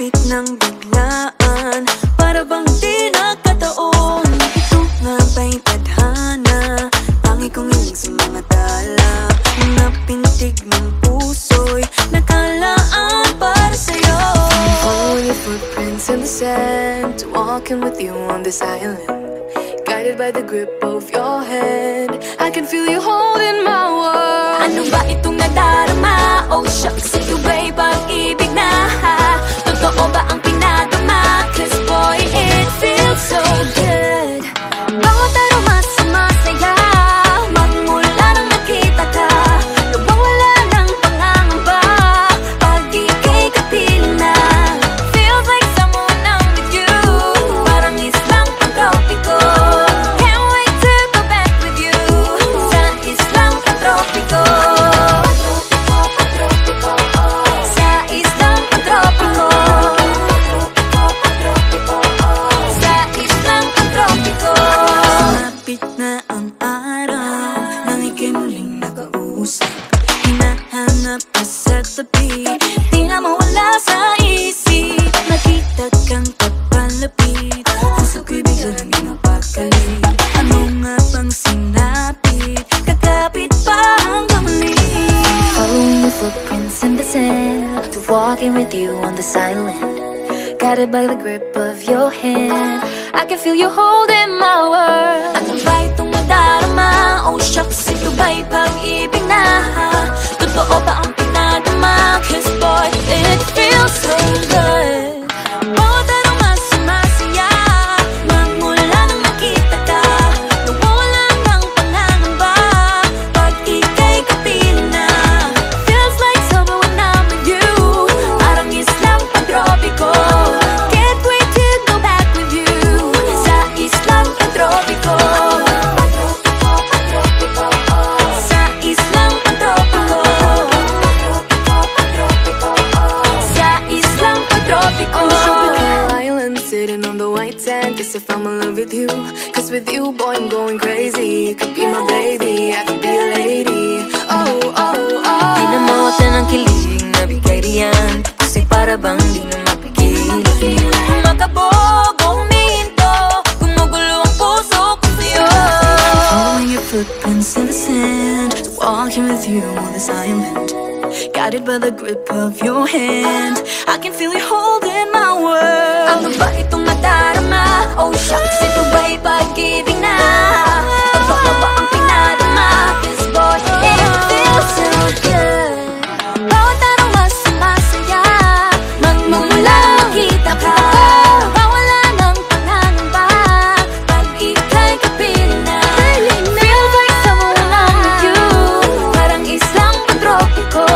Lumapit ng biglaan, para bang di nakataon. Ito nga ba'y tadhana? Tangi kong hiling sa mga tala. Mga pintig ng puso'y nakalaan para sa'yo. Follow your footprints in the sand, walking with you on this island. Guided by the grip of your hand, I can feel you holding my world. Ano ba itong nadarama? Oh shucks, ito ba'y pag-ibig na? Totoo ba ang pinadama? Cause boy, it feels so good. Bawat aroma sumasaya, magmula nang nakita ka. Nawawala ng pangangamba, pag ika'y kapiling na. Feels like someone I'm with you, parang islang pang-tropiko. Can't wait to go back with you, sa islang pang-tropiko. Sa islang pang-tropiko. Sa islang pang-tropiko. Lumapit na ang araw, nang ika'y muling nakausap. Hinahanap ka sa tabi, di na mawala sa isip. Nakita kang papalapit, puso ko'y bigla naging mapakali. Ano nga bang sinapit, kakapit pa hanggang muli. Following your footprints in the sand, to walking with you on this island. Guided by the grip of your hand, I can feel you holding my world. Ano ba itong nadarama? Oh shucks, ito ba'y pag-ibig na? Totoo ba ang pinadama? Cause boy, it feels so good. Bawat aroma sumasaya, magmula nang nakita ka. Nawawala ng pangangamba, pag ika'y kapiling na. Feels like summer when I'm with you, parang islang pang-tropiko. Can't wait to go back with you, sa islang pang-tropiko. Sa islang pang-tropiko. Sa islang pang-tropiko. On the tropical island, sitting on the white sand, guess if I'm in love with you. Cause with you, boy, I'm going crazy. You could be my baby, I could be a lady. Oh, oh, oh. Di na mawata ng kilig na bigay riyan, kasi para bang di na mapigil. Makabog o huminto, gumugulo ang puso ko sa'yo. Following your footprints in the sand, walking with you on this island. Guided by the grip of your hand, I can feel you holding my world. Ano ba itong nadarama? Oh shucks, ito ba'y pag-ibig na? Totoo ba ang pinadama? Cause boy, it feels so good. Bawat aroma sumasaya, magmumula makita ka. Nawawala ng pangangamba, pag ika'y kapiling na. Feels like someone I'm with you, parang islang pang-tropiko.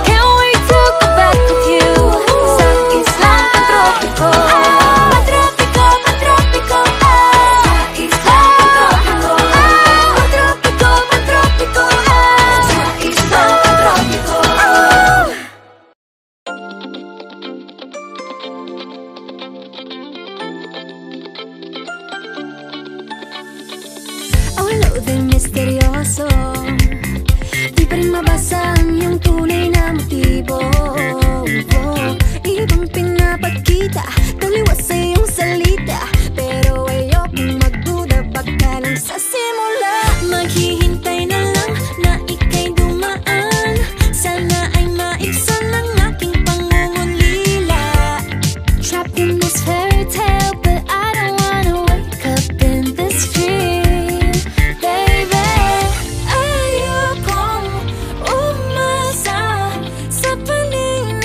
Can't wait to go back with you, sa islang pang-tropiko. Pang-tropiko, pang-tropiko, sa islang pang-tropiko. Pang-tropiko, pang-tropiko, sa islang pang-tropiko. Ang load'y misteryoso, di pa rin mabasa ang iyong tunay na motibo. Ibang pinapakita, taliwas sa iyong salita, pero ayokong magduda, baka lang sa simula. Maghihintay na lang na ika'y dumaan, sana ay maibsan ang aking pangungulila. Trapped in this fairy tale, but I don't wanna wake up in this dream, baby. Ayokong umasa sa paninira.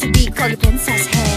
to be called a princess. Hey.